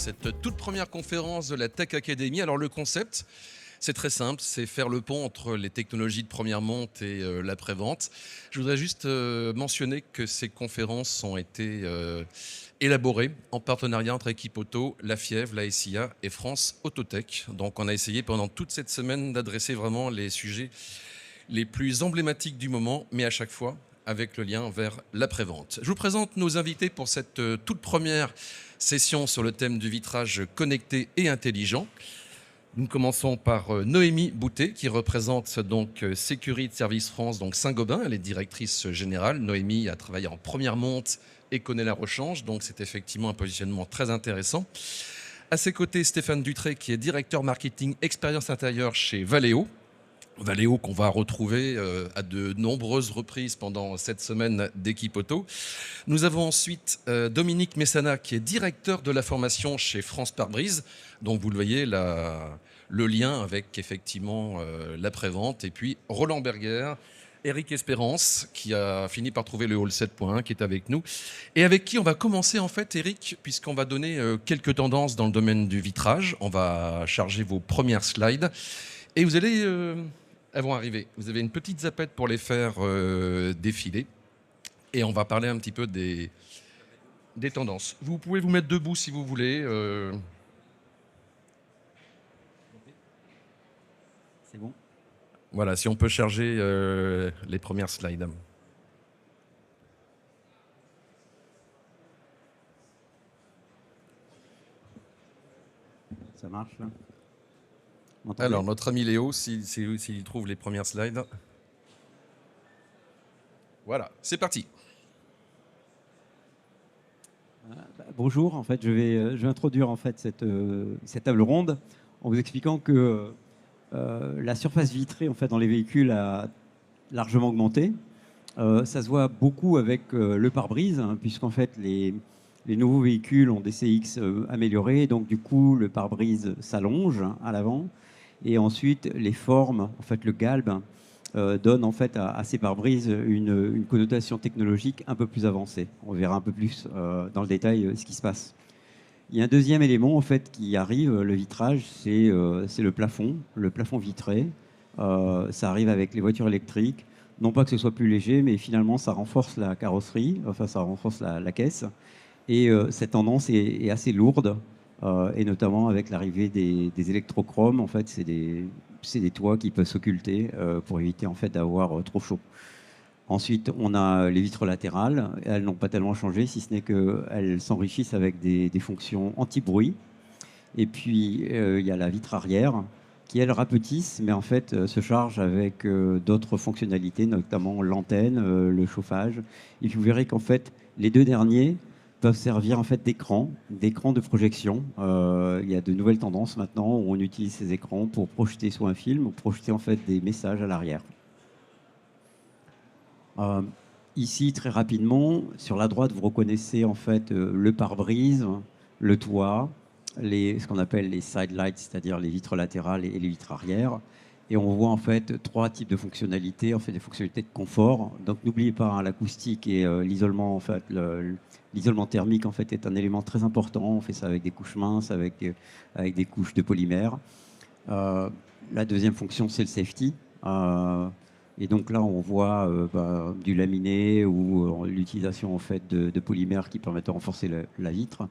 cette toute première conférence de la Tech Academy. Alors le concept, c'est très simple, c'est faire le pont entre les technologies de première monte et l'après-vente. Je voudrais juste mentionner que ces conférences ont été élaborées en partenariat entre Équipe Auto, la FIEV, la SIA et France Autotech. Donc on a essayé pendant toute cette semaine d'adresser vraiment les sujets les plus emblématiques du moment, mais à chaque fois avec le lien vers l'après-vente. Je vous présente nos invités pour cette toute première session sur le thème du vitrage connecté et intelligent. Nous commençons par Noémie Boutet, qui représente donc Security Service France, donc Saint-Gobain. Elle est directrice générale. Noémie a travaillé en première monte et connaît la rechange, donc c'est effectivement un positionnement très intéressant. À ses côtés, Stéphane Dutré, qui est directeur marketing expérience intérieure chez Valeo. Valeo qu'on va retrouver à de nombreuses reprises pendant cette semaine d'Équipe Auto. Nous avons ensuite Dominique Messana qui est directeur de la formation chez France Pare-Brise. Donc vous le voyez, le lien avec effectivement l'après-vente. Et puis Roland Berger, Eric Espérance qui a fini par trouver le Hall 7.1 qui est avec nous. Et avec qui on va commencer en fait, Eric, puisqu'on va donner quelques tendances dans le domaine du vitrage. On va charger vos premières slides. Et vous allez... elles vont arriver. Vous avez une petite zapette pour les faire défiler. Et on va parler un petit peu des tendances. Vous pouvez vous mettre debout si vous voulez. C'est bon. Voilà, si on peut charger les premières slides. Ça marche là. Alors, notre ami Léo, s'il trouve les premières slides. Voilà, c'est parti. Bonjour, en fait, je vais introduire en fait cette table ronde en vous expliquant que la surface vitrée en fait dans les véhicules a largement augmenté. Ça se voit beaucoup avec le pare-brise, hein, puisqu'en fait les nouveaux véhicules ont des CX améliorés, donc du coup le pare-brise s'allonge à l'avant. Et ensuite, les formes, en fait, le galbe, donne en fait à ces pare-brises une connotation technologique un peu plus avancée. On verra un peu plus dans le détail ce qui se passe. Il y a un deuxième élément en fait qui arrive, le vitrage, c'est le plafond vitré. Ça arrive avec les voitures électriques. Non pas que ce soit plus léger, mais finalement ça renforce la carrosserie, enfin ça renforce la caisse. Et cette tendance est assez lourde. Et notamment avec l'arrivée des électrochromes, en fait, c'est des toits qui peuvent s'occulter pour éviter en fait d'avoir trop chaud. Ensuite, on a les vitres latérales. Elles n'ont pas tellement changé, si ce n'est qu'elles s'enrichissent avec des fonctions anti-bruit. Et puis, il y a la vitre arrière qui, elle, rapetisse, mais en fait, se charge avec d'autres fonctionnalités, notamment l'antenne, le chauffage. Et puis, vous verrez qu'en fait, les deux derniers peuvent servir en fait d'écran de projection. Il y a de nouvelles tendances maintenant où on utilise ces écrans pour projeter soit un film ou projeter en fait des messages à l'arrière. Ici, très rapidement, sur la droite, vous reconnaissez en fait le pare-brise, le toit, ce qu'on appelle les side lights, c'est-à-dire les vitres latérales et les vitres arrière. Et on voit en fait trois types de fonctionnalités, en fait des fonctionnalités de confort. Donc n'oubliez pas, hein, l'acoustique et l'isolement en fait, l'isolement thermique en fait est un élément très important. On fait ça avec des couches minces, avec des couches de polymère. La deuxième fonction, c'est le safety. Et donc là, on voit du laminé ou l'utilisation en fait de polymères qui permettent de renforcer la vitre.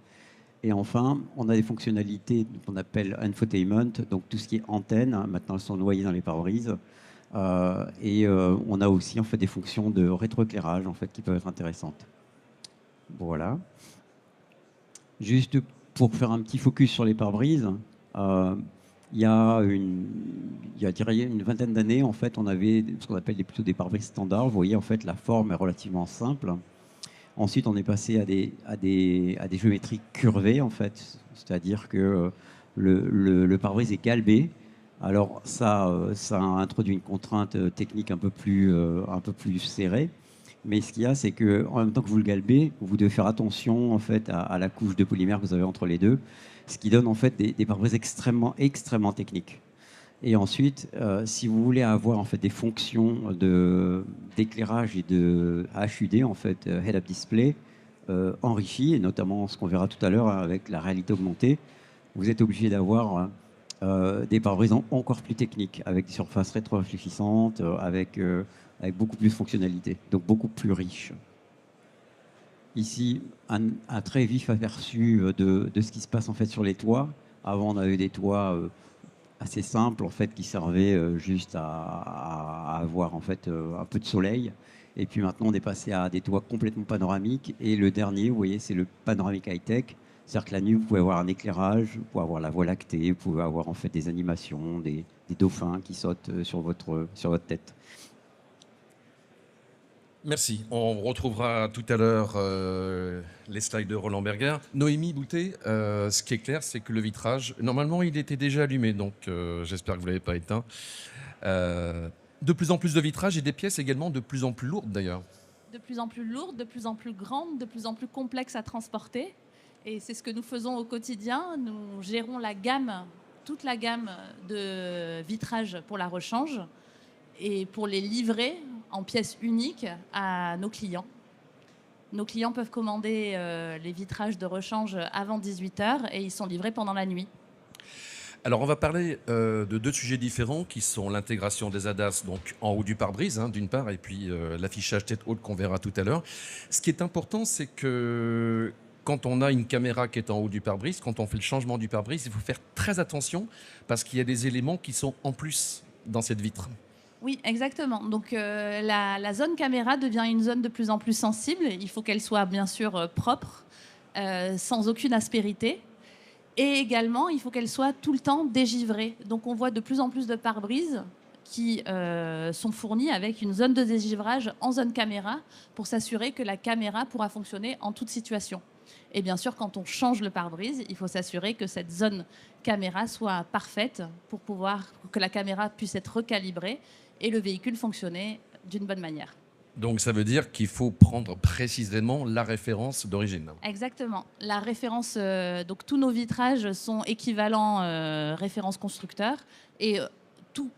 Et enfin, on a des fonctionnalités qu'on appelle infotainment, donc tout ce qui est antenne. Hein, maintenant, elles sont noyées dans les pare-brises. On a aussi en fait des fonctions de rétroéclairage en fait qui peuvent être intéressantes. Voilà. Juste pour faire un petit focus sur les pare-brises, il y a une vingtaine d'années, en fait, on avait ce qu'on appelle plutôt des pare-brises standards. Vous voyez, en fait, la forme est relativement simple. Ensuite, on est passé à des géométries curvées, en fait. C'est-à-dire que le pare-brise est galbé. Alors, ça a introduit une contrainte technique un peu plus serrée. Mais ce qu'il y a, c'est qu'en même temps que vous le galbez, vous devez faire attention, en fait, à la couche de polymère que vous avez entre les deux. Ce qui donne, en fait, des pare-brises extrêmement, extrêmement techniques. Et ensuite, si vous voulez avoir en fait des fonctions d'éclairage et de HUD, en fait, head-up display, enrichi, et notamment ce qu'on verra tout à l'heure avec la réalité augmentée. Vous êtes obligé d'avoir des pare-brises encore plus techniques, avec des surfaces rétro-réfléchissantes, avec beaucoup plus de fonctionnalités, donc beaucoup plus riches. Ici, un très vif aperçu de ce qui se passe en fait sur les toits. Avant, on avait des toits assez simples en fait, qui servaient juste à avoir en fait, un peu de soleil. Et puis maintenant, on est passé à des toits complètement panoramiques. Et le dernier, vous voyez, c'est le panoramique high-tech. C'est-à-dire que la nuit, vous pouvez avoir un éclairage, vous pouvez avoir la Voie lactée, vous pouvez avoir en fait des animations, des dauphins qui sautent sur votre tête. Merci. On retrouvera tout à l'heure les slides de Roland Berger. Noémie Boutet, ce qui est clair, c'est que le vitrage, normalement, il était déjà allumé, donc j'espère que vous ne l'avez pas éteint. De plus en plus de vitrages et des pièces également de plus en plus lourdes d'ailleurs. De plus en plus lourdes, de plus en plus grandes, de plus en plus complexes à transporter. Et c'est ce que nous faisons au quotidien. Nous gérons toute la gamme de vitrages pour la rechange et pour les livrer en pièces uniques à nos clients. Nos clients peuvent commander les vitrages de rechange avant 18h et ils sont livrés pendant la nuit. Alors on va parler de deux sujets différents qui sont l'intégration des ADAS donc en haut du pare-brise d'une part et puis l'affichage tête haute qu'on verra tout à l'heure. Ce qui est important, c'est que quand on a une caméra qui est en haut du pare-brise, quand on fait le changement du pare-brise, il faut faire très attention parce qu'il y a des éléments qui sont en plus dans cette vitre. Oui, exactement. Donc la zone caméra devient une zone de plus en plus sensible. Il faut qu'elle soit bien sûr propre, sans aucune aspérité. Et également, il faut qu'elle soit tout le temps dégivrée. Donc on voit de plus en plus de pare-brises qui sont fournis avec une zone de dégivrage en zone caméra pour s'assurer que la caméra pourra fonctionner en toute situation. Et bien sûr, quand on change le pare-brise, il faut s'assurer que cette zone caméra soit parfaite pour que la caméra puisse être recalibrée et le véhicule fonctionner d'une bonne manière. Donc ça veut dire qu'il faut prendre précisément la référence d'origine. Exactement. La référence, donc tous nos vitrages sont équivalents référence constructeur et tout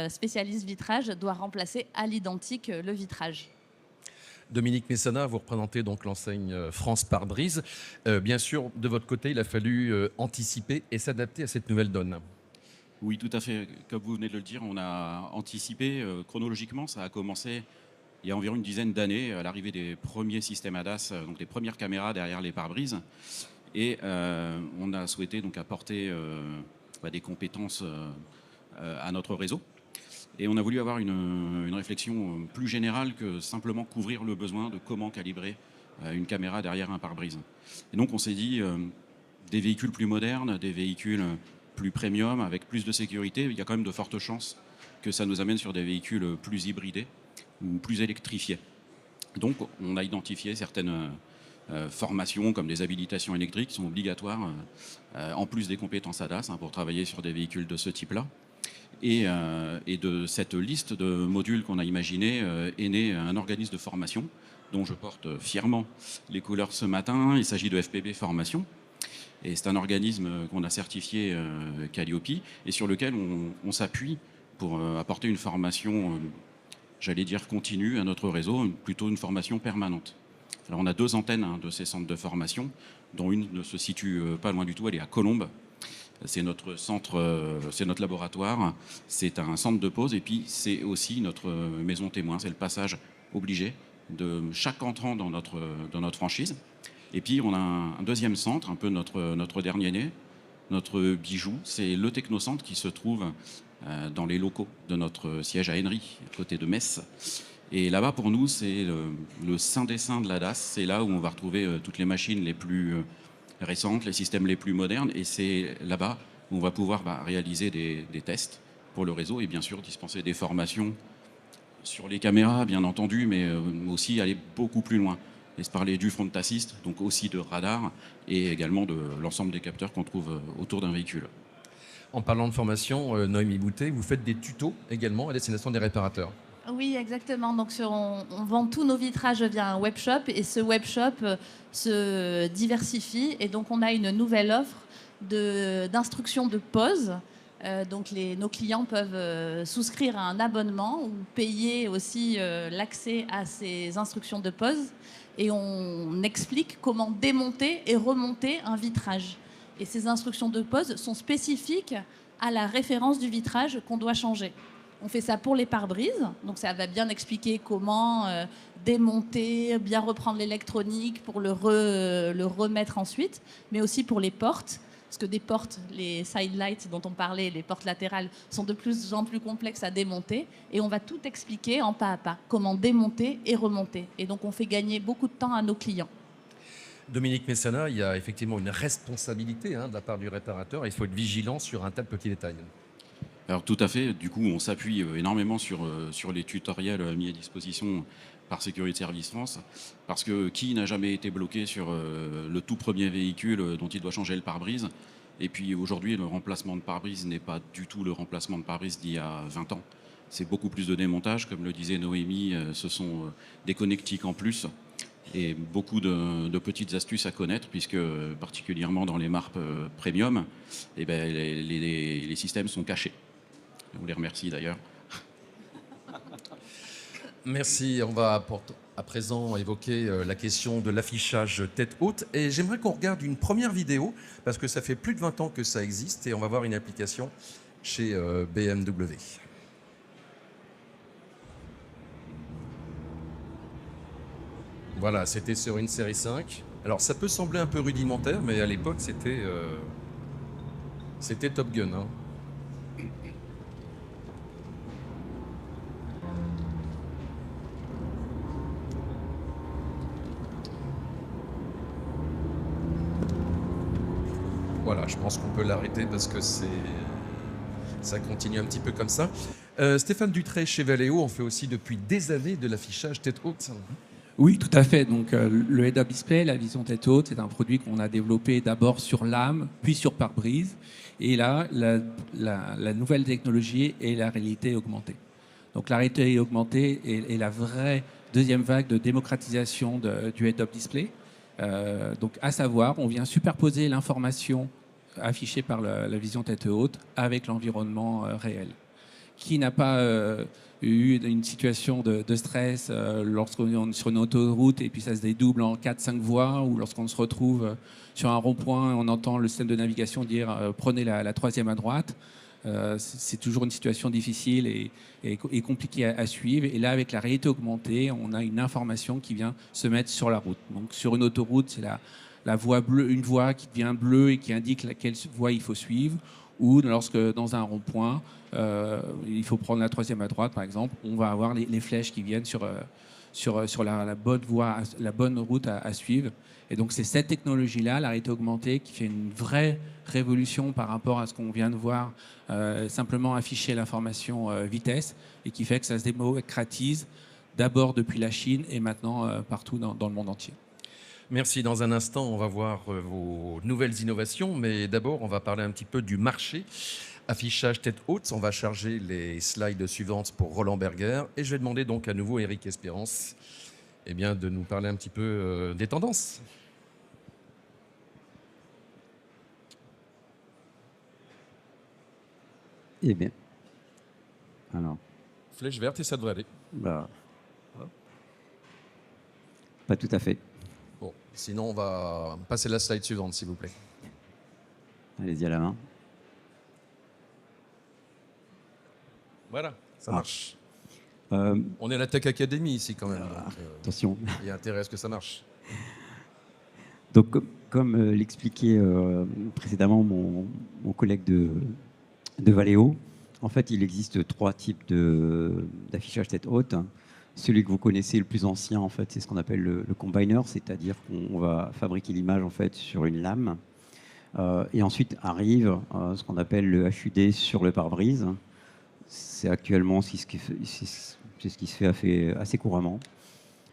spécialiste vitrage doit remplacer à l'identique le vitrage. Dominique Messana, vous représentez donc l'enseigne France Pare-Brise. Bien sûr, de votre côté, il a fallu anticiper et s'adapter à cette nouvelle donne. Oui, tout à fait. Comme vous venez de le dire, on a anticipé chronologiquement. Ça a commencé il y a environ une dizaine d'années, à l'arrivée des premiers systèmes ADAS, donc des premières caméras derrière les pare-brises. Et on a souhaité donc apporter des compétences à notre réseau. Et on a voulu avoir une réflexion plus générale que simplement couvrir le besoin de comment calibrer une caméra derrière un pare-brise. Et donc on s'est dit, des véhicules plus modernes, des véhicules plus premium, avec plus de sécurité, il y a quand même de fortes chances que ça nous amène sur des véhicules plus hybridés ou plus électrifiés. Donc on a identifié certaines formations comme des habilitations électriques qui sont obligatoires en plus des compétences ADAS pour travailler sur des véhicules de ce type-là. Et de cette liste de modules qu'on a imaginé est né un organisme de formation dont je porte fièrement les couleurs ce matin. Il s'agit de FPB Formation. Et c'est un organisme qu'on a certifié Calliope et sur lequel on s'appuie pour apporter une formation, j'allais dire continue à notre réseau, plutôt une formation permanente. Alors on a 2 antennes de ces centres de formation, dont une ne se situe pas loin du tout, elle est à Colombes. C'est notre centre, c'est notre laboratoire, c'est un centre de pause et puis c'est aussi notre maison témoin. C'est le passage obligé de chaque entrant dans notre franchise. Et puis on a un deuxième centre, un peu notre dernier né, notre bijou, c'est le Technocentre qui se trouve dans les locaux de notre siège à Henry, à côté de Metz. Et là-bas pour nous c'est le saint des saints de l'ADAS, c'est là où on va retrouver toutes les machines les plus récentes, les systèmes les plus modernes, et c'est là-bas où on va pouvoir réaliser des tests pour le réseau et bien sûr dispenser des formations sur les caméras, bien entendu, mais aussi aller beaucoup plus loin. Et se parler du front assist, donc aussi de radar, et également de l'ensemble des capteurs qu'on trouve autour d'un véhicule. En parlant de formation, Noémie Boutet, vous faites des tutos également à destination des réparateurs. Oui, exactement. Donc, on vend tous nos vitrages via un webshop et ce webshop se diversifie. Et donc, on a une nouvelle offre d'instruction de pose Donc nos clients peuvent souscrire à un abonnement ou payer aussi l'accès à ces instructions de pose. Et on explique comment démonter et remonter un vitrage. Et ces instructions de pose sont spécifiques à la référence du vitrage qu'on doit changer. On fait ça pour les pare-brises, donc ça va bien expliquer comment démonter, bien reprendre l'électronique pour le remettre ensuite, mais aussi pour les portes, parce que des portes, les side lights dont on parlait, les portes latérales, sont de plus en plus complexes à démonter, et on va tout expliquer en pas à pas, comment démonter et remonter. Et donc on fait gagner beaucoup de temps à nos clients. Dominique Messana, il y a effectivement une responsabilité de la part du réparateur. Il faut être vigilant sur un tas de petits détails. Alors tout à fait, du coup on s'appuie énormément sur les tutoriels mis à disposition par Sécurité Service France, parce que qui n'a jamais été bloqué sur le tout premier véhicule dont il doit changer le pare-brise. Et puis aujourd'hui, le remplacement de pare-brise n'est pas du tout le remplacement de pare-brise d'il y a 20 ans. C'est beaucoup plus de démontage, comme le disait Noémie, ce sont des connectiques en plus et beaucoup de petites astuces à connaître, puisque particulièrement dans les marques premium, eh ben, les systèmes sont cachés. On les remercie d'ailleurs. Merci. On va à présent évoquer la question de l'affichage tête haute. Et j'aimerais qu'on regarde une première vidéo, parce que ça fait plus de 20 ans que ça existe, et on va voir une application chez BMW. Voilà, c'était sur une série 5. Alors ça peut sembler un peu rudimentaire, mais à l'époque c'était Top Gun. Voilà, je pense qu'on peut l'arrêter parce que ça continue un petit peu comme ça. Stéphane Dutré, chez Valeo, on fait aussi depuis des années de l'affichage tête haute. Oui, tout à fait. Donc, le head-up display, la vision tête haute, c'est un produit qu'on a développé d'abord sur lame, puis sur pare-brise. Et là, la nouvelle technologie est la réalité augmentée. Donc, la réalité augmentée est la vraie deuxième vague de démocratisation du head-up display. Donc, à savoir, on vient superposer l'information affichée par la vision tête haute avec l'environnement réel. Qui n'a pas eu une situation de stress lorsqu'on est sur une autoroute et puis ça se dédouble en 4-5 voies, ou lorsqu'on se retrouve sur un rond-point et on entend le système de navigation dire prenez la troisième à droite. C'est toujours une situation difficile et compliquée à suivre. Et là, avec la réalité augmentée, on a une information qui vient se mettre sur la route. Donc sur une autoroute, c'est la voie bleue, une voie qui devient bleue et qui indique laquelle voie il faut suivre. Ou lorsque dans un rond-point, il faut prendre la troisième à droite, par exemple, on va avoir les flèches qui viennent sur la bonne voie, la bonne route à suivre. Et donc c'est cette technologie-là, la réalité augmentée, qui fait une vraie révolution par rapport à ce qu'on vient de voir, simplement afficher l'information vitesse, et qui fait que ça se démocratise d'abord depuis la Chine et maintenant partout dans le monde entier. Merci. Dans un instant, on va voir vos nouvelles innovations, mais d'abord, on va parler un petit peu du marché. Affichage tête haute, on va charger les slides suivantes pour Roland Berger, et je vais demander donc à nouveau à Eric Espérance de nous parler un petit peu des tendances. Eh bien, alors... Flèche verte et ça devrait aller. Pas tout à fait. Bon, sinon on va passer la slide suivante, s'il vous plaît. Allez-y à la main. Voilà, ça marche. On est à la Tech Academy ici quand même. Donc, attention. Il y a intérêt à ce que ça marche. Donc, comme l'expliquait précédemment mon collègue de Valeo, en fait, il existe 3 types d'affichage tête haute. Celui que vous connaissez, le plus ancien, en fait, c'est ce qu'on appelle le combiner, c'est-à-dire qu'on va fabriquer l'image en fait sur une lame. Et ensuite arrive ce qu'on appelle le HUD sur le pare-brise. C'est actuellement ce qui se fait assez couramment.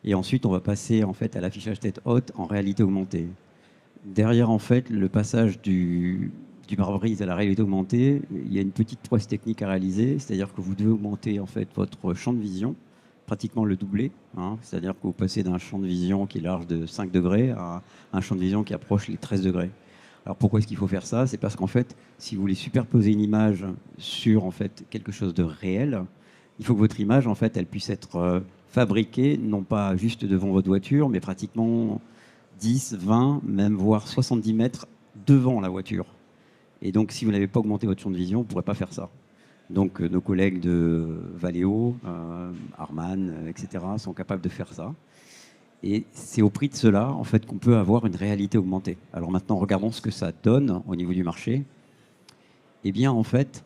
Et ensuite, on va passer en fait à l'affichage tête haute en réalité augmentée. Derrière, en fait, le passage du pare-brise à la réalité augmentée, il y a une petite prouesse technique à réaliser, c'est-à-dire que vous devez augmenter en fait votre champ de vision, pratiquement le doubler. C'est-à-dire que vous passez d'un champ de vision qui est large de 5 degrés à un champ de vision qui approche les 13 degrés. Alors pourquoi est-ce qu'il faut faire ça? C'est parce qu'en fait, si vous voulez superposer une image sur en fait quelque chose de réel, il faut que votre image en fait, elle puisse être fabriquée non pas juste devant votre voiture, mais pratiquement 10, 20, même voire 70 mètres devant la voiture. Et donc, si vous n'avez pas augmenté votre champ de vision, vous ne pourrez pas faire ça. Donc, nos collègues de Valeo, Harman, etc., sont capables de faire ça. Et c'est au prix de cela, en fait, qu'on peut avoir une réalité augmentée. Alors maintenant, regardons ce que ça donne au niveau du marché. Eh bien, en fait,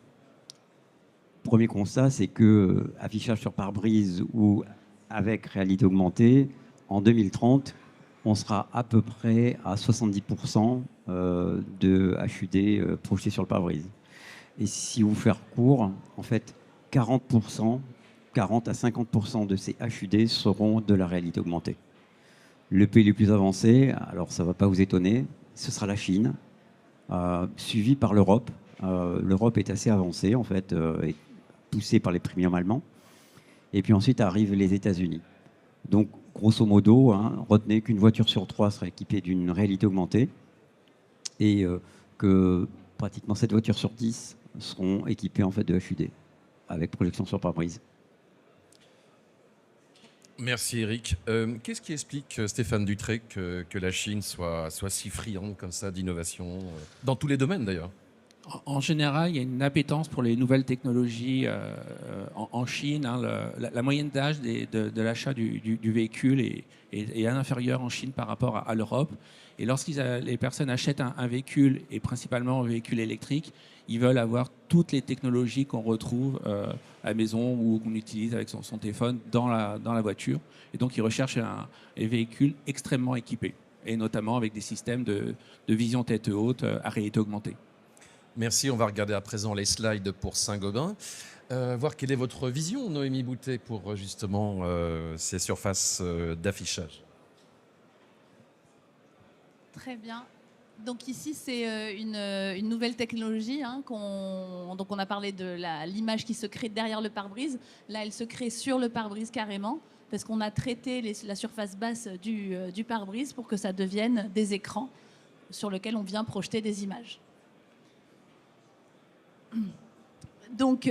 premier constat, c'est que affichage sur pare-brise ou avec réalité augmentée, en 2030, on sera à peu près à 70% de HUD projeté sur le pare-brise. Et si vous faire court, en fait, 40%, 40 à 50% de ces HUD seront de la réalité augmentée. Le pays le plus avancé, alors ça ne va pas vous étonner, ce sera la Chine, suivi par l'Europe. L'Europe est assez avancée, en fait, est poussée par les premiums allemands. Et puis ensuite arrivent les États-Unis. Donc, grosso modo, retenez qu'une voiture sur 3 sera équipée d'une réalité augmentée et que pratiquement 7 voitures sur 10 seront équipées en fait, de HUD avec projection sur pare-brise. Merci Eric. Qu'est-ce qui explique, Stéphane Dutré, que la Chine soit si friande comme ça d'innovation, dans tous les domaines d'ailleurs? En général, il y a une appétence pour les nouvelles technologies en Chine. La moyenne d'âge de l'achat du véhicule est inférieure en Chine par rapport à l'Europe. Et lorsque les personnes achètent un véhicule, et principalement un véhicule électrique, ils veulent avoir toutes les technologies qu'on retrouve à la maison ou qu'on utilise avec son téléphone dans la voiture. Et donc, ils recherchent un véhicule extrêmement équipé, et notamment avec des systèmes de vision tête haute à réalité augmentée. Merci, on va regarder à présent les slides pour Saint-Gobain. Voir quelle est votre vision, Noémie Boutet, pour justement ces surfaces d'affichage. Très bien. Donc ici, c'est une nouvelle technologie. Donc on a parlé de l'image qui se crée derrière le pare-brise. Là, elle se crée sur le pare-brise carrément, parce qu'on a traité la surface basse du pare-brise pour que ça devienne des écrans sur lesquels on vient projeter des images. Donc,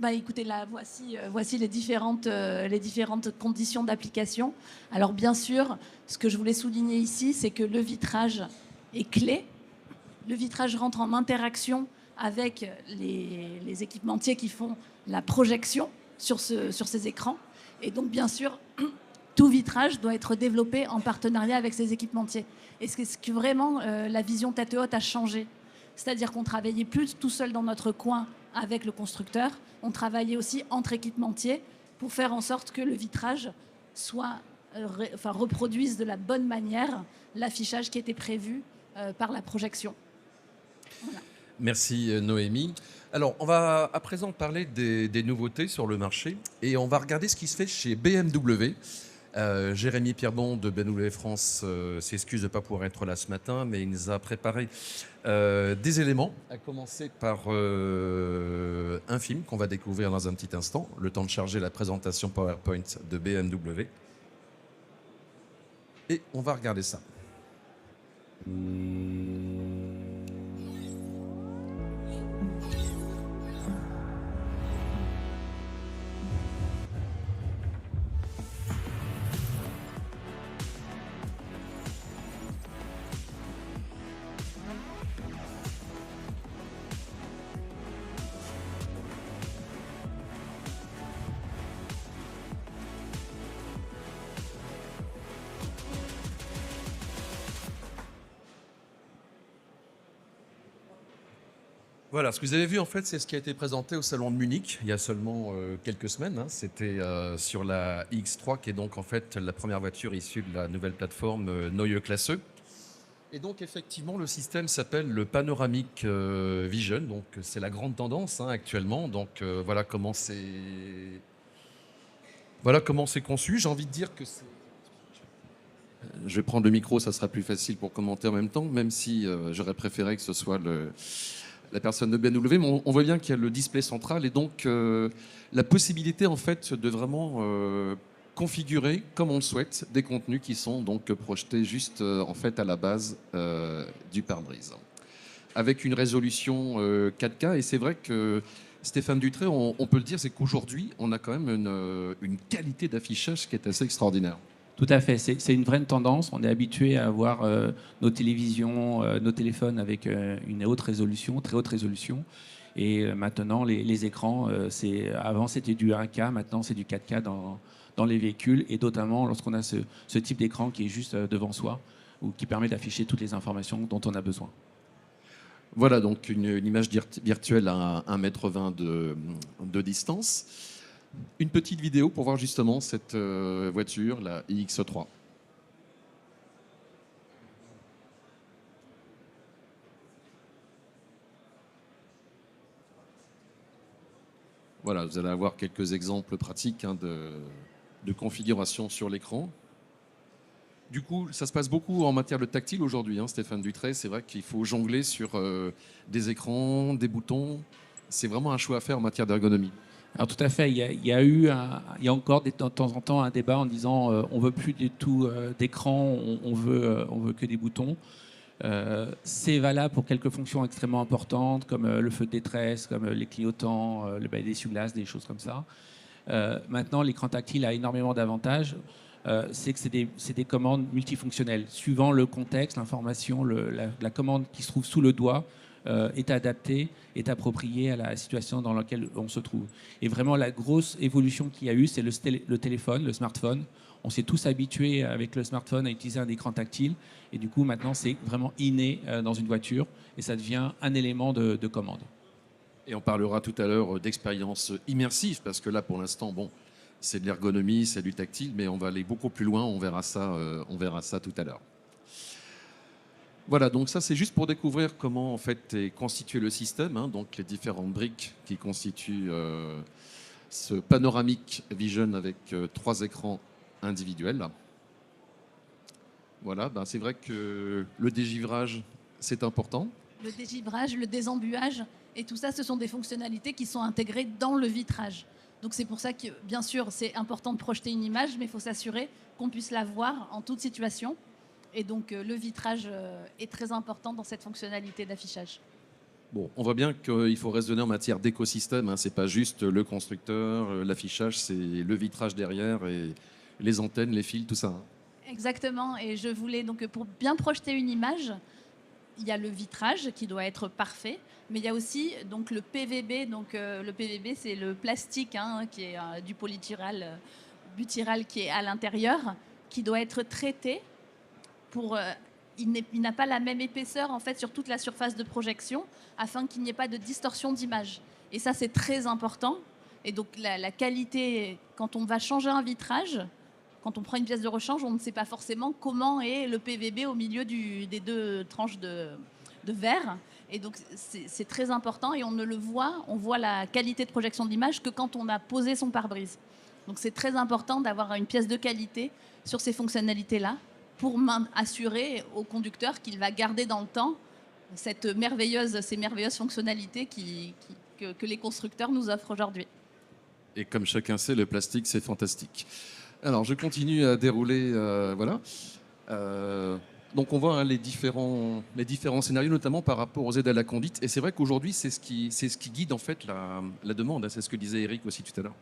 écoutez, là, voici les différentes conditions d'application. Alors, bien sûr, ce que je voulais souligner ici, c'est que le vitrage est clé. Le vitrage rentre en interaction avec les équipementiers qui font la projection sur ces écrans. Et donc, bien sûr, tout vitrage doit être développé en partenariat avec ces équipementiers. Et c'est que vraiment la vision tête haute a changé. C'est-à-dire qu'on travaillait plus tout seul dans notre coin avec le constructeur, on travaillait aussi entre équipementiers pour faire en sorte que le vitrage reproduise de la bonne manière l'affichage qui était prévu par la projection. Voilà. Merci Noémie. Alors, on va à présent parler des nouveautés sur le marché et on va regarder ce qui se fait chez BMW. Jérémy Pierrebon de BMW France s'excuse de ne pas pouvoir être là ce matin, mais il nous a préparé des éléments, à commencer par un film qu'on va découvrir dans un petit instant, le temps de charger la présentation PowerPoint de BMW. Et on va regarder ça. Voilà, ce que vous avez vu en fait, c'est ce qui a été présenté au salon de Munich il y a seulement quelques semaines. C'était sur la iX3 qui est donc en fait la première voiture issue de la nouvelle plateforme Neue Klasse. Et donc effectivement le système s'appelle le Panoramic Vision, donc c'est la grande tendance actuellement. Donc voilà comment c'est conçu. J'ai envie de dire que c'est... Je vais prendre le micro, ça sera plus facile pour commenter en même temps, même si j'aurais préféré que ce soit la personne de BMW, mais on voit bien qu'il y a le display central et donc la possibilité en fait de vraiment configurer comme on le souhaite des contenus qui sont donc projetés juste en fait à la base du pare-brise. Avec une résolution 4K, et c'est vrai que Stéphane Dutré, on peut le dire, c'est qu'aujourd'hui, on a quand même une qualité d'affichage qui est assez extraordinaire. Tout à fait, c'est une vraie tendance. On est habitué à avoir nos télévisions, nos téléphones avec une haute résolution, très haute résolution. Et maintenant, les écrans, avant c'était du 1K, maintenant c'est du 4K dans les véhicules, et notamment lorsqu'on a ce type d'écran qui est juste devant soi, ou qui permet d'afficher toutes les informations dont on a besoin. Voilà donc une image virtuelle à 1,20 m de distance. Une petite vidéo pour voir justement cette voiture, la iX3. Voilà, vous allez avoir quelques exemples pratiques de configuration sur l'écran. Du coup, ça se passe beaucoup en matière de tactile aujourd'hui, Stéphane Dutré. C'est vrai qu'il faut jongler sur des écrans, des boutons. C'est vraiment un choix à faire en matière d'ergonomie. Alors tout à fait, il y a encore de temps en temps un débat en disant on veut plus du tout d'écran, on veut que des boutons. C'est valable pour quelques fonctions extrêmement importantes comme le feu de détresse, comme les clignotants, le balai d'essuie-glace, des choses comme ça. Maintenant, l'écran tactile a énormément d'avantages. C'est que c'est des commandes multifonctionnelles. Suivant le contexte, l'information, la commande qui se trouve sous le doigt est adaptée, est appropriée à la situation dans laquelle on se trouve. Et vraiment, la grosse évolution qu'il y a eu, c'est le téléphone, le smartphone. On s'est tous habitués avec le smartphone à utiliser un écran tactile. Et du coup, maintenant, c'est vraiment inné dans une voiture. Et ça devient un élément de commande. Et on parlera tout à l'heure d'expérience immersive, parce que là, pour l'instant, bon, c'est de l'ergonomie, c'est du tactile, mais on va aller beaucoup plus loin, on verra ça tout à l'heure. Voilà, donc ça c'est juste pour découvrir comment en fait est constitué le système, donc les différentes briques qui constituent ce panoramic vision avec 3 écrans individuels. Voilà, c'est vrai que le dégivrage c'est important. Le dégivrage, le désembuage, et tout ça, ce sont des fonctionnalités qui sont intégrées dans le vitrage. Donc c'est pour ça que, bien sûr, c'est important de projeter une image, mais il faut s'assurer qu'on puisse la voir en toute situation. Et donc le vitrage est très important dans cette fonctionnalité d'affichage. Bon, on voit bien qu'il faut raisonner en matière d'écosystème. C'est pas juste le constructeur, l'affichage, c'est le vitrage derrière et les antennes, les fils, tout ça. Exactement. Et je voulais donc, pour bien projeter une image, il y a le vitrage qui doit être parfait, mais il y a aussi donc le PVB. Donc le PVB, c'est le plastique qui est du polytyrale, butyral qui est à l'intérieur, qui doit être traité pour. Il n'a pas la même épaisseur en fait sur toute la surface de projection, afin qu'il n'y ait pas de distorsion d'image. Et ça, c'est très important. Et donc la qualité, quand on va changer un vitrage, quand on prend une pièce de rechange, on ne sait pas forcément comment est le PVB au milieu des 2 tranches de verre. Et donc, c'est très important et on ne le voit, on voit la qualité de projection de l'image que quand on a posé son pare-brise. Donc, c'est très important d'avoir une pièce de qualité sur ces fonctionnalités-là pour assurer au conducteur qu'il va garder dans le temps ces merveilleuses fonctionnalités que les constructeurs nous offrent aujourd'hui. Et comme chacun sait, le plastique, c'est fantastique. Alors, je continue à dérouler, voilà. Donc, on voit les différents scénarios, notamment par rapport aux aides à la conduite. Et c'est vrai qu'aujourd'hui, c'est ce qui guide en fait la demande. C'est ce que disait Eric aussi tout à l'heure.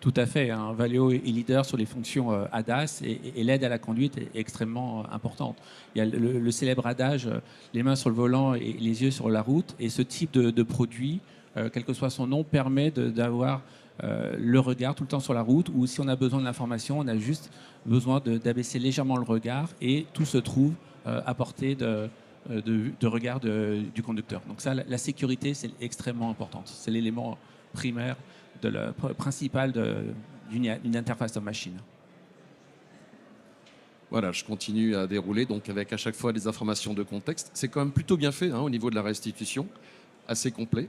Tout à fait. Valeo est leader sur les fonctions ADAS et l'aide à la conduite est extrêmement importante. Il y a le célèbre adage les mains sur le volant et les yeux sur la route. Et ce type de produit, quel que soit son nom, permet d'avoir le regard tout le temps sur la route, ou si on a besoin de l'information, on a juste besoin d'abaisser légèrement le regard et tout se trouve à portée de regard du conducteur. Donc ça, la sécurité, c'est extrêmement importante. C'est l'élément primaire, principal d'une interface homme-machine. Voilà, je continue à dérouler, donc avec à chaque fois des informations de contexte. C'est quand même plutôt bien fait au niveau de la restitution, assez complet.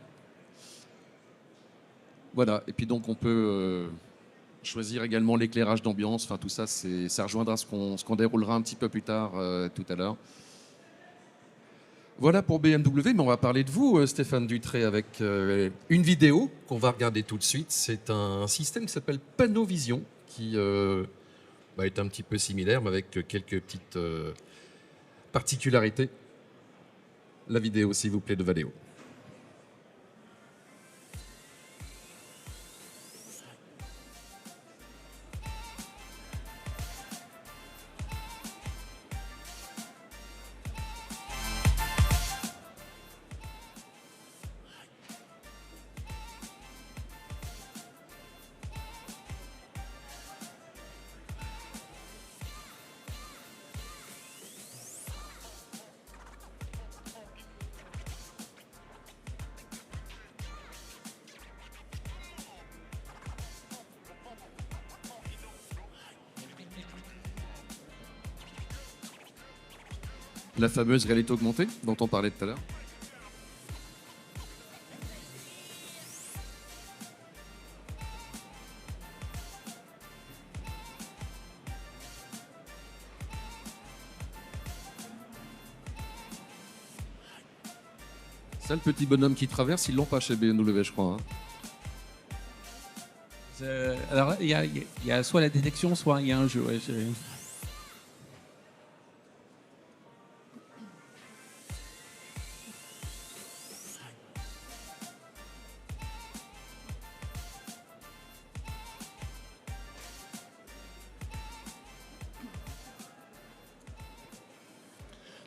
Voilà, et puis donc on peut choisir également l'éclairage d'ambiance. Enfin, tout ça, ça rejoindra ce qu'on déroulera un petit peu plus tard tout à l'heure. Voilà pour BMW, mais on va parler de vous, Stéphane Dutré, avec une vidéo qu'on va regarder tout de suite. C'est un système qui s'appelle Panovision, qui est un petit peu similaire, mais avec quelques petites particularités. La vidéo, s'il vous plaît, de Valeo. La fameuse réalité augmentée dont on parlait tout à l'heure. Ça, le petit bonhomme qui traverse, ils l'ont pas chez BMW, je crois. Alors, il y a soit la détection, soit il y a un jeu. Ouais,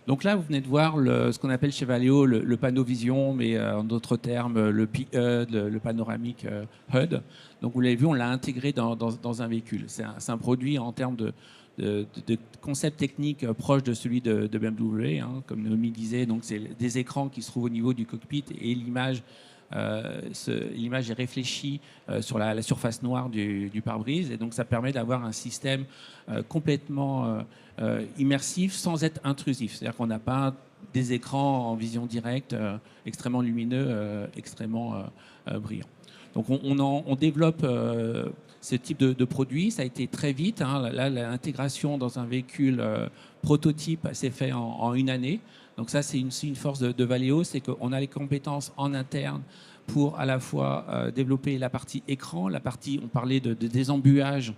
Donc là, vous venez de voir ce qu'on appelle chez Valeo le panneau vision, mais en d'autres termes, le P-HUD, le panoramique HUD. Donc vous l'avez vu, on l'a intégré dans un véhicule. C'est un produit en termes de concept technique proche de celui de BMW, hein, comme Naomi disait. Donc c'est des écrans qui se trouvent au niveau du cockpit et l'image est réfléchie sur la surface noire du pare-brise, et donc ça permet d'avoir un système complètement immersif sans être intrusif. C'est-à-dire qu'on n'a pas des écrans en vision directe extrêmement lumineux, extrêmement brillants. Donc on développe ce type de produit. Ça a été très vite. Hein. Là, l'intégration dans un véhicule prototype s'est fait en une année. Donc ça, c'est une force de Valeo, c'est qu'on a les compétences en interne pour à la fois développer la partie écran, la partie, on parlait de désembuage,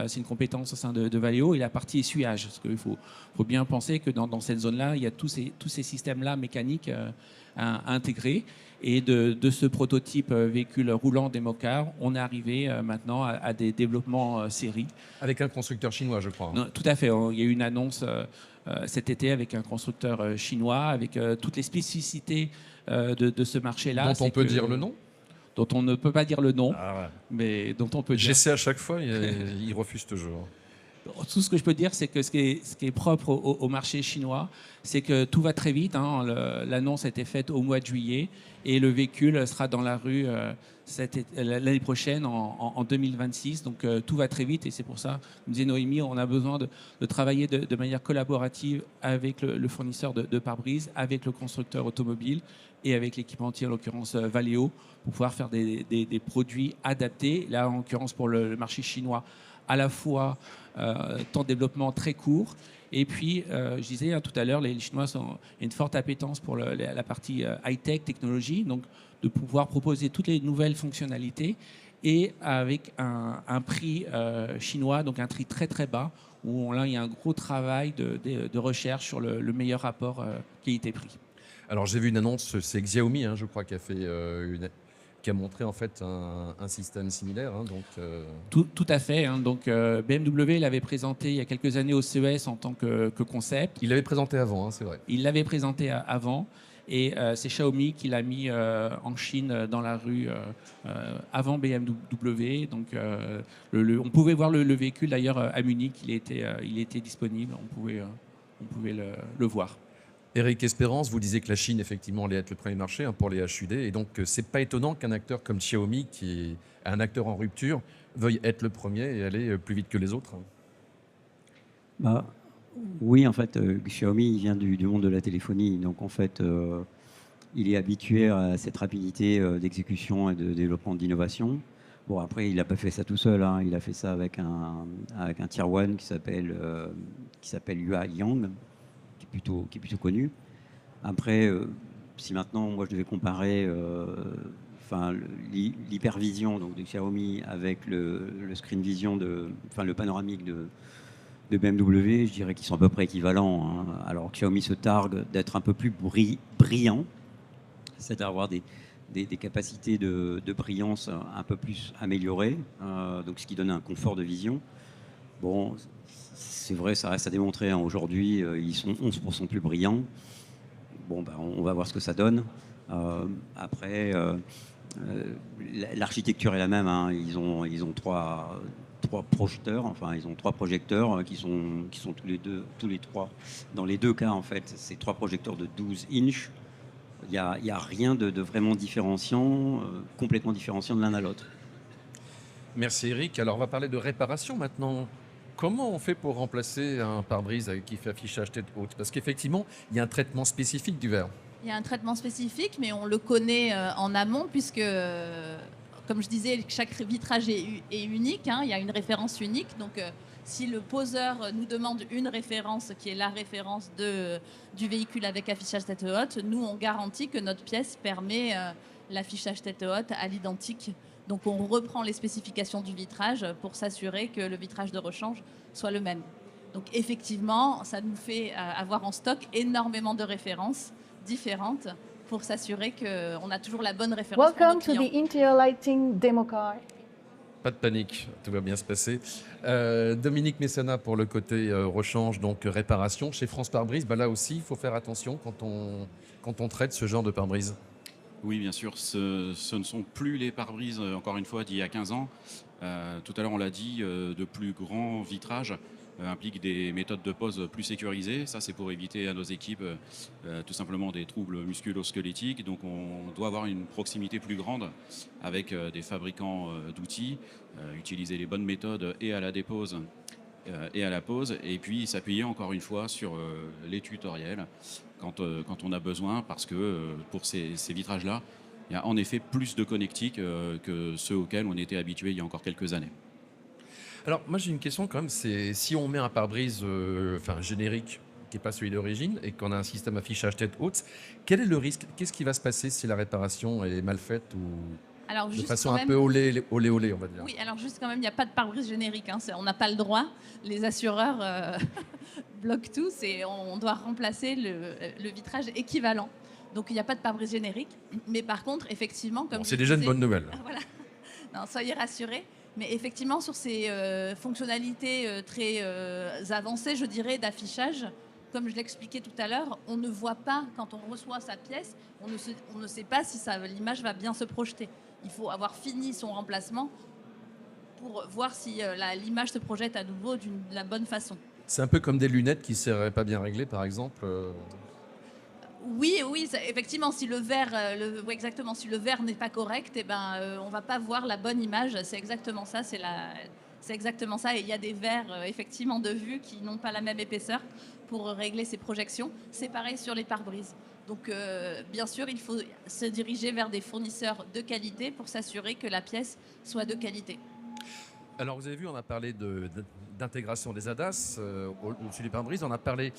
c'est une compétence au sein de Valeo, et la partie essuyage. Parce qu'il faut bien penser que dans cette zone-là, il y a tous ces systèmes-là mécaniques à intégrer. Et de ce prototype véhicule roulant démocar, on est arrivé maintenant à des développements série. Avec un constructeur chinois, je crois. Non, tout à fait. Il y a eu une annonce cet été avec un constructeur chinois, avec toutes les spécificités de ce marché-là. Dont on peut dire le nom ? Dont on ne peut pas dire le nom, mais dont on peut dire. J'essaie à chaque fois, il refuse toujours. Tout ce que je peux dire, c'est que ce qui est propre au marché chinois, c'est que tout va très vite. Hein. L'annonce a été faite au mois de juillet et le véhicule sera dans la rue l'année prochaine, en 2026. Donc tout va très vite, et c'est pour ça, comme disait Noémie, on a besoin de travailler de manière collaborative avec le fournisseur de pare-brise, avec le constructeur automobile et avec l'équipementier, en l'occurrence Valeo, pour pouvoir faire des produits adaptés. Là, en l'occurrence, pour le marché chinois, à la fois temps de développement très court, et puis, je disais tout à l'heure, les Chinois ont une forte appétence pour la partie high-tech, technologie, donc de pouvoir proposer toutes les nouvelles fonctionnalités, et avec un prix chinois, donc un prix très très bas, où là, il y a un gros travail de recherche sur le meilleur rapport qualité-prix. Alors j'ai vu une annonce, c'est Xiaomi, hein, je crois, qui a montré en fait un système similaire. Hein, tout à fait. Hein, donc BMW l'avait présenté il y a quelques années au CES en tant que concept. Il l'avait présenté avant, hein, c'est vrai. Il l'avait présenté avant, et c'est Xiaomi qui l'a mis en Chine dans la rue avant BMW. Donc on pouvait voir le véhicule d'ailleurs à Munich, il était disponible, on pouvait le voir. Eric Espérance, vous disiez que la Chine, effectivement, allait être le premier marché pour les HUD. Et donc, c'est pas étonnant qu'un acteur comme Xiaomi, qui est un acteur en rupture, veuille être le premier et aller plus vite que les autres. Oui, en fait, Xiaomi il vient du monde de la téléphonie. Donc, en fait, il est habitué à cette rapidité d'exécution et de développement d'innovation. Bon, après, il n'a pas fait ça tout seul. Hein. Il a fait ça avec un Tier 1 qui s'appelle Huayang, qui est plutôt connu. Après, si maintenant moi je devais comparer l'hypervision donc de Xiaomi avec le screen vision le panoramique BMW, je dirais qu'ils sont à peu près équivalents, hein, alors que Xiaomi se targue d'être un peu plus brillant, c'est d'avoir des capacités de brillance un peu plus améliorées, donc ce qui donne un confort de vision. Bon, c'est vrai, ça reste à démontrer, hein. Aujourd'hui, ils sont 11% plus brillants. Bon, ben, on va voir ce que ça donne. Après, l'architecture est la même, hein. Ils ont trois projecteurs, enfin ils ont trois projecteurs qui sont tous les trois. Dans les deux cas, en fait, c'est trois projecteurs de 12 inches. Il y a rien de vraiment différenciant, complètement différenciant de l'un à l'autre. Merci Eric. Alors on va parler de réparation maintenant. Comment on fait pour remplacer un pare-brise qui fait affichage tête haute? Parce qu'effectivement, il y a un traitement spécifique du verre. Il y a un traitement spécifique, mais on le connaît en amont, puisque, comme je disais, chaque vitrage est unique, hein, il y a une référence unique. Donc, si le poseur nous demande une référence, qui est la référence du véhicule avec affichage tête haute, nous, on garantit que notre pièce permet l'affichage tête haute à l'identique. Donc, on reprend les spécifications du vitrage pour s'assurer que le vitrage de rechange soit le même. Donc, effectivement, ça nous fait avoir en stock énormément de références différentes pour s'assurer qu'on a toujours la bonne référence pour nos Welcome to clients. the interior lighting demo car. Pas de panique, tout va bien se passer. Dominique Messana pour le côté rechange, donc réparation. Chez France Pare-Brise, bah là aussi, il faut faire attention quand on traite ce genre de pare-brise. Oui, bien sûr, ce ne sont plus les pare-brises, encore une fois, d'il y a 15 ans. Tout à l'heure, on l'a dit, de plus grands vitrages impliquent des méthodes de pose plus sécurisées. Ça, c'est pour éviter à nos équipes tout simplement des troubles musculo-squelettiques. Donc, on doit avoir une proximité plus grande avec des fabricants d'outils, utiliser les bonnes méthodes et à la dépose et à la pose, et puis s'appuyer encore une fois sur les tutoriels quand on a besoin, parce que pour ces vitrages-là, il y a en effet plus de connectiques que ceux auxquels on était habitué il y a encore quelques années. Alors, moi, j'ai une question quand même, c'est si on met un pare-brise générique, qui n'est pas celui d'origine, et qu'on a un système affichage tête haute, quel est le risque? Qu'est-ce qui va se passer si la réparation est mal faite ou Alors, de juste façon quand un même- peu olé, on va dire? Oui, alors juste quand même, il n'y a pas de pare-brise générique, hein, on n'a pas le droit. Les assureurs bloquent tout, on doit remplacer le vitrage équivalent. Donc il n'y a pas de pare-brise générique. Mais par contre, effectivement, comme Bon, je c'est déjà une disais- bonne nouvelle. Voilà. Non, soyez rassurés. Mais effectivement, sur ces fonctionnalités très avancées, je dirais, d'affichage, comme je l'expliquais tout à l'heure, on ne voit pas, quand on reçoit sa pièce, on ne sait pas si l'image va bien se projeter. Il faut avoir fini son remplacement pour voir si l'image se projette à nouveau de la bonne façon. C'est un peu comme des lunettes qui ne seraient pas bien réglées, par exemple. Oui, effectivement, si le verre, oui, exactement, si le verre n'est pas correct, eh ben, on va pas voir la bonne image. C'est exactement ça. C'est exactement ça. Et il y a des verres, effectivement, de vue qui n'ont pas la même épaisseur pour régler ces projections. C'est pareil sur les pare-brises. Donc, bien sûr, il faut se diriger vers des fournisseurs de qualité pour s'assurer que la pièce soit de qualité. Alors, vous avez vu, on a parlé d'intégration des ADAS au-dessus des pare-brises. On a parlé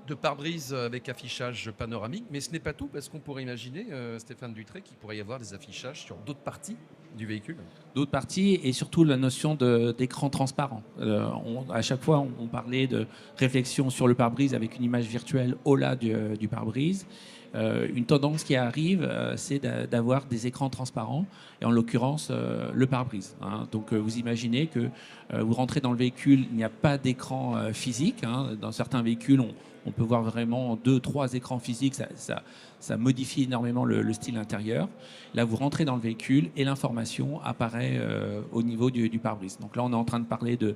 de pare-brise avec affichage panoramique, mais ce n'est pas tout, parce qu'on pourrait imaginer, Stéphane Dutré, qu'il pourrait y avoir des affichages sur d'autres parties du véhicule. D'autres parties, et surtout la notion d'écran transparent. À chaque fois, on parlait de réflexion sur le pare-brise avec une image virtuelle au-delà du pare-brise. Une tendance qui arrive, c'est d'avoir des écrans transparents, et en l'occurrence, le pare-brise. Hein. Donc, vous imaginez que vous rentrez dans le véhicule, il n'y a pas d'écran physique. Hein. Dans certains véhicules, on peut voir vraiment 2-3 écrans physiques, ça modifie énormément le style intérieur. Là, vous rentrez dans le véhicule et l'information apparaît au niveau du pare-brise. Donc là, on est en train de parler de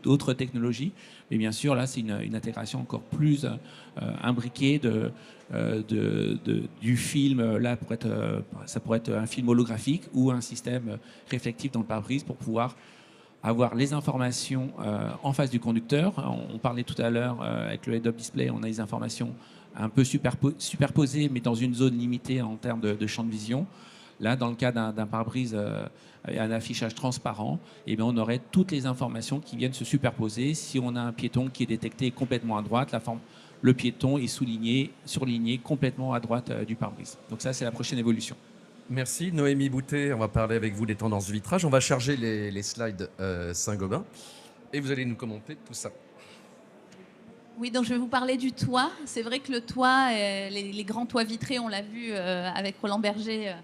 d'autres technologies, mais bien sûr, là, c'est une intégration encore plus imbriquée du film. Là, ça pourrait être un film holographique ou un système réflectif dans le pare-brise pour pouvoir avoir les informations en face du conducteur. On parlait tout à l'heure avec le head-up display, on a des informations un peu superposées, mais dans une zone limitée en termes de champ de vision. Là, dans le cas d'un pare-brise et un affichage transparent, eh bien, on aurait toutes les informations qui viennent se superposer. Si on a un piéton qui est détecté complètement à droite, le piéton est surligné complètement à droite du pare-brise. Donc ça, c'est la prochaine évolution. Merci. Noémie Boutet, on va parler avec vous des tendances de vitrage. On va charger les slides Saint-Gobain et vous allez nous commenter tout ça. Oui, donc je vais vous parler du toit. C'est vrai que le toit, les grands toits vitrés, on l'a vu avec Roland Berger,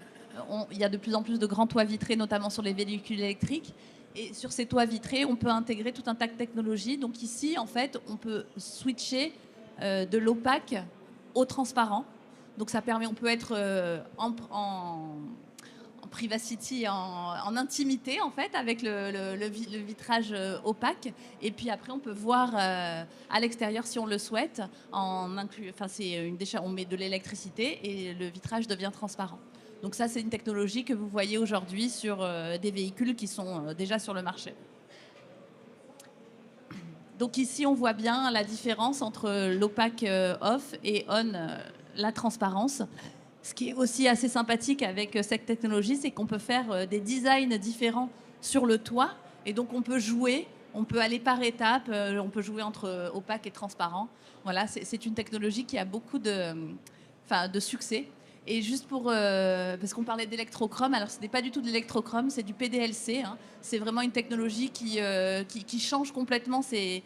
il y a de plus en plus de grands toits vitrés, notamment sur les véhicules électriques. Et sur ces toits vitrés, on peut intégrer tout un tas de technologies. Donc ici, en fait, on peut switcher de l'opaque au transparent. Donc ça permet, on peut être en privacity, en intimité en fait, avec le vitrage opaque. Et puis après, on peut voir à l'extérieur si on le souhaite. On met de l'électricité et le vitrage devient transparent. Donc ça, c'est une technologie que vous voyez aujourd'hui sur des véhicules qui sont déjà sur le marché. Donc ici, on voit bien la différence entre l'opaque off et on, la transparence. Ce qui est aussi assez sympathique avec cette technologie, c'est qu'on peut faire des designs différents sur le toit. Et donc, on peut jouer, on peut aller par étapes, on peut jouer entre opaque et transparent. Voilà, c'est une technologie qui a beaucoup de succès. Et juste parce qu'on parlait d'électrochrome, alors ce n'est pas du tout de l'électrochrome, c'est du PDLC. Hein. C'est vraiment une technologie qui change complètement ces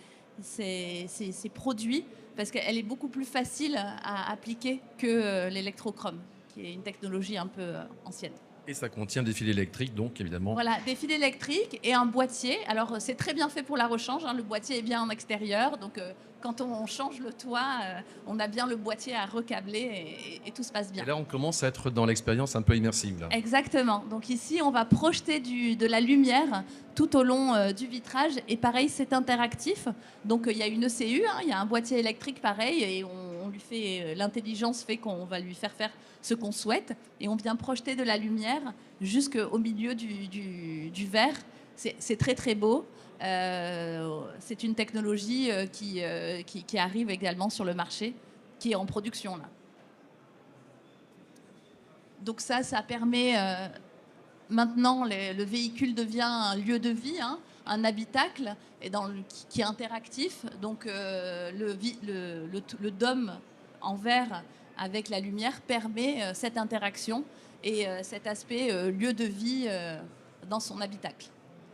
produits, parce qu'elle est beaucoup plus facile à appliquer que l'électrochrome, qui est une technologie un peu ancienne. Et ça contient des fils électriques, donc évidemment. Voilà, des fils électriques et un boîtier. Alors, c'est très bien fait pour la rechange. Hein. Le boîtier est bien en extérieur. Donc, quand on change le toit, on a bien le boîtier à recabler et tout se passe bien. Et là, on commence à être dans l'expérience un peu immersive. Là. Exactement. Donc, ici, on va projeter de la lumière tout au long du vitrage. Et pareil, c'est interactif. Donc, il y a une ECU, hein, il y a un boîtier électrique pareil. Et on lui fait, l'intelligence fait qu'on va lui faire ce qu'on souhaite. Et on vient projeter de la lumière jusqu'au milieu du verre. C'est très, très beau. C'est une technologie qui arrive également sur le marché, qui est en production là. Donc ça permet maintenant le véhicule devient un lieu de vie, hein, un habitacle et qui est interactif. Donc le dôme en verre avec la lumière permet cette interaction et cet aspect lieu de vie dans son habitacle.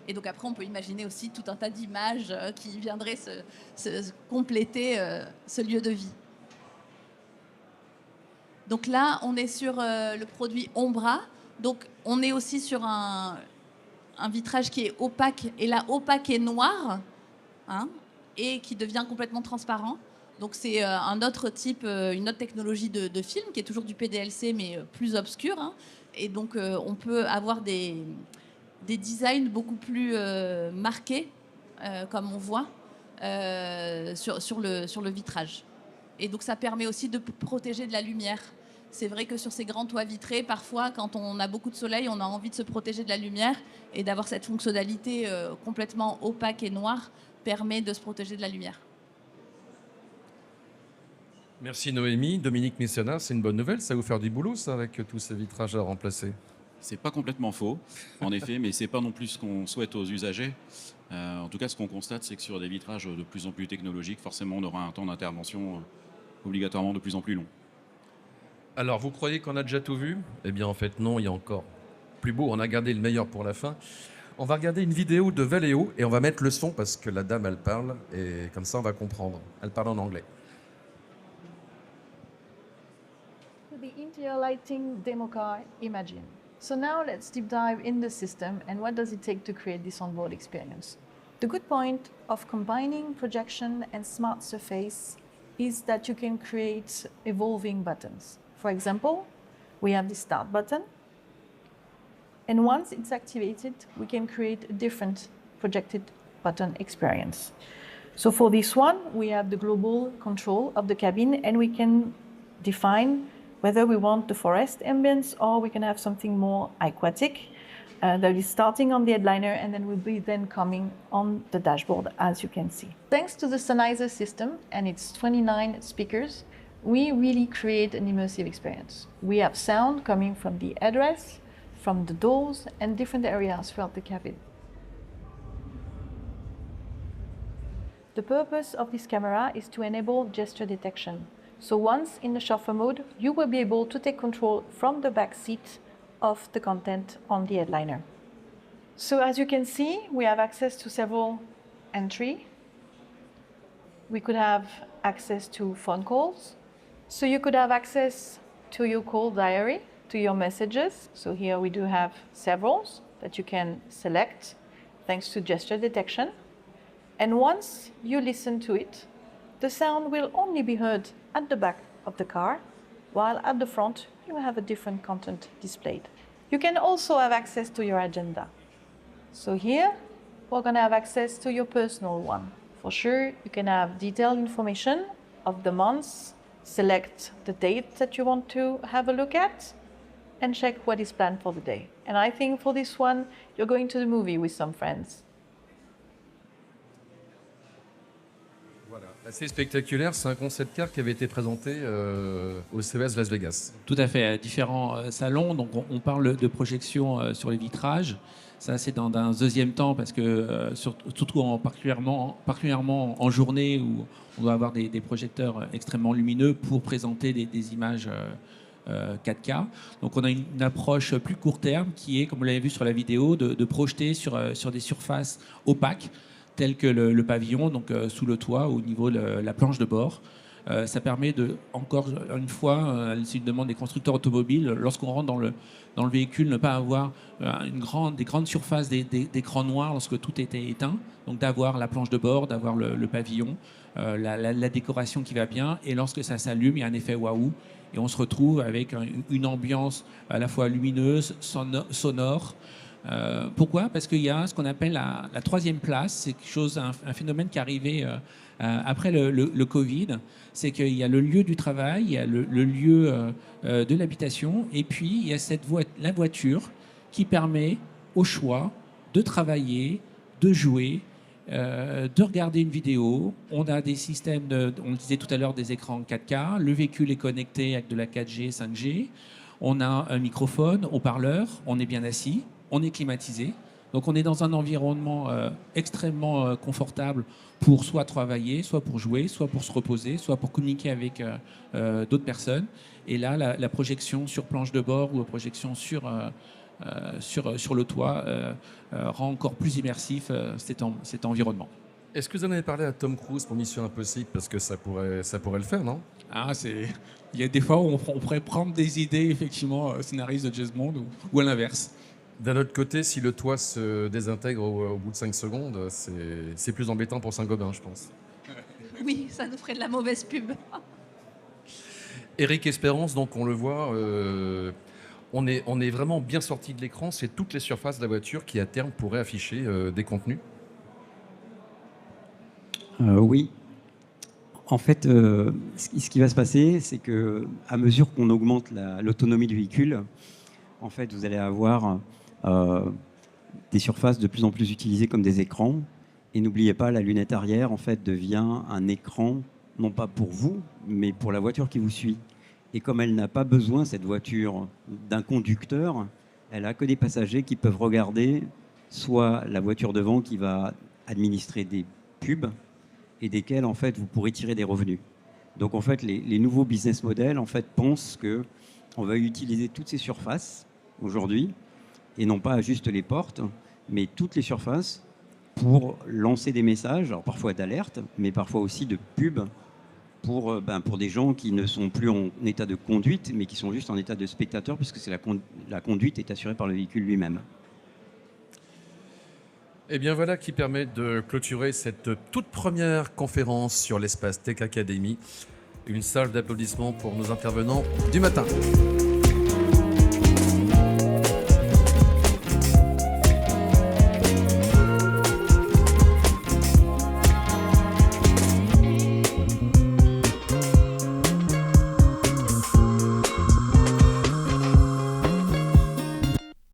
Et donc après, on peut imaginer aussi tout un tas d'images qui viendraient se compléter ce lieu de vie. Donc là, on est sur le produit Ombra. Donc on est aussi sur un vitrage qui est opaque. Et là, opaque et noir, hein, et qui devient complètement transparent. Donc c'est un autre type, une autre technologie de film, qui est toujours du PDLC, mais plus obscur. Hein. Et donc on peut avoir des designs beaucoup plus marqués, comme on voit, sur le vitrage. Et donc ça permet aussi de protéger de la lumière. C'est vrai que sur ces grands toits vitrés, parfois, quand on a beaucoup de soleil, on a envie de se protéger de la lumière. Et d'avoir cette fonctionnalité complètement opaque et noire permet de se protéger de la lumière. Merci Noémie. Dominique Messionnat, c'est une bonne nouvelle. Ça va vous faire du boulot, ça, avec tous ces vitrages à remplacer? C'est pas complètement faux, en effet, mais c'est pas non plus ce qu'on souhaite aux usagers. En tout cas, ce qu'on constate, c'est que sur des vitrages de plus en plus technologiques, forcément, on aura un temps d'intervention obligatoirement de plus en plus long. Alors, vous croyez qu'on a déjà tout vu? Eh bien, en fait, non, il y a encore plus beau. On a gardé le meilleur pour la fin. On va regarder une vidéo de Valeo et on va mettre le son parce que la dame, elle parle et comme ça, on va comprendre. Elle parle en anglais. The interior lighting demo car Imagine. So now let's deep dive in the system and what does it take to create this onboard experience. The good point of combining projection and smart surface is that you can create evolving buttons. For example, we have the start button, and once it's activated, we can create a different projected button experience. So for this one, we have the global control of the cabin, and we can define whether we want the forest ambience or we can have something more aquatic that is starting on the headliner and then will be then coming on the dashboard, as you can see. Thanks to the Sennheiser system and its 29 speakers, we really create an immersive experience. We have sound coming from the headrest, from the doors, and different areas throughout the cabin. The purpose of this camera is to enable gesture detection. So once in the chauffeur mode, you will be able to take control from the back seat of the content on the headliner. So as you can see, we have access to several entries. we could have access to phone calls. So you could have access to your call diary, to your messages. So here we do have several that you can select thanks to gesture detection. And once you listen to it, the sound will only be heard at the back of the car, while at the front you have a different content displayed. You can also have access to your agenda. So here we're going to have access to your personal one. For sure, you can have detailed information of the months, select the date that you want to have a look at, and check what is planned for the day. And I think for this one, you're going to the movie with some friends. Voilà, assez spectaculaire. C'est un concept car qui avait été présenté au CES Las Vegas. Tout à fait, à différents salons. Donc on parle de projection sur les vitrages. Ça, c'est dans un deuxième temps parce que, surtout particulièrement en journée où on doit avoir des projecteurs extrêmement lumineux pour présenter des images 4K. Donc on a une approche plus court terme qui est, comme vous l'avez vu sur la vidéo, de projeter sur des surfaces opaques telles que le pavillon, donc sous le toit, au niveau de la planche de bord. Ça permet encore une fois, c'est une demande des constructeurs automobiles, lorsqu'on rentre dans le véhicule, ne pas avoir des grandes surfaces d'écran noir lorsque tout était éteint, donc d'avoir la planche de bord, d'avoir le pavillon, la décoration qui va bien, et lorsque ça s'allume, il y a un effet waouh, et on se retrouve avec une ambiance à la fois lumineuse, sonore. Pourquoi ? Parce qu'il y a ce qu'on appelle la troisième place, c'est quelque chose, un phénomène qui est arrivé après le Covid, c'est qu'il y a le lieu du travail, il y a le lieu de l'habitation, et puis il y a la voiture qui permet au choix de travailler, de jouer, de regarder une vidéo. On a des systèmes, on le disait tout à l'heure, des écrans 4K, le véhicule est connecté avec de la 4G, 5G, on a un microphone, haut-parleur, on est bien assis, on est climatisé. Donc on est dans un environnement extrêmement confortable pour soit travailler, soit pour jouer, soit pour se reposer, soit pour communiquer avec d'autres personnes. Et là, la projection sur planche de bord ou la projection sur le toit rend encore plus immersif cet environnement. Est-ce que vous en avez parlé à Tom Cruise pour Mission Impossible ? Parce que ça pourrait le faire, non ? Il y a des fois où on pourrait prendre des idées, effectivement, scénaristes de James Bond ou à l'inverse. D'un autre côté, si le toit se désintègre au bout de 5 secondes, c'est plus embêtant pour Saint-Gobain, je pense. Oui, ça nous ferait de la mauvaise pub. Eric Espérance, donc on le voit, on est vraiment bien sorti de l'écran. C'est toutes les surfaces de la voiture qui, à terme, pourraient afficher des contenus. Oui. En fait, ce qui va se passer, c'est que à mesure qu'on augmente l'autonomie du véhicule, en fait, vous allez avoir des surfaces de plus en plus utilisées comme des écrans. Et n'oubliez pas, la lunette arrière, en fait, devient un écran, non pas pour vous, mais pour la voiture qui vous suit. Et comme elle n'a pas besoin, cette voiture, d'un conducteur, elle n'a que des passagers qui peuvent regarder soit la voiture devant qui va administrer des pubs et desquels, en fait, vous pourrez tirer des revenus. Donc, en fait, les nouveaux business models, en fait, pensent qu'on va utiliser toutes ces surfaces aujourd'hui, et non pas juste les portes, mais toutes les surfaces pour lancer des messages, alors parfois d'alerte, mais parfois aussi de pub pour des gens qui ne sont plus en état de conduite, mais qui sont juste en état de spectateur, puisque la conduite est assurée par le véhicule lui-même. Et bien voilà qui permet de clôturer cette toute première conférence sur l'espace Tech Academy. Une salle d'applaudissements pour nos intervenants du matin.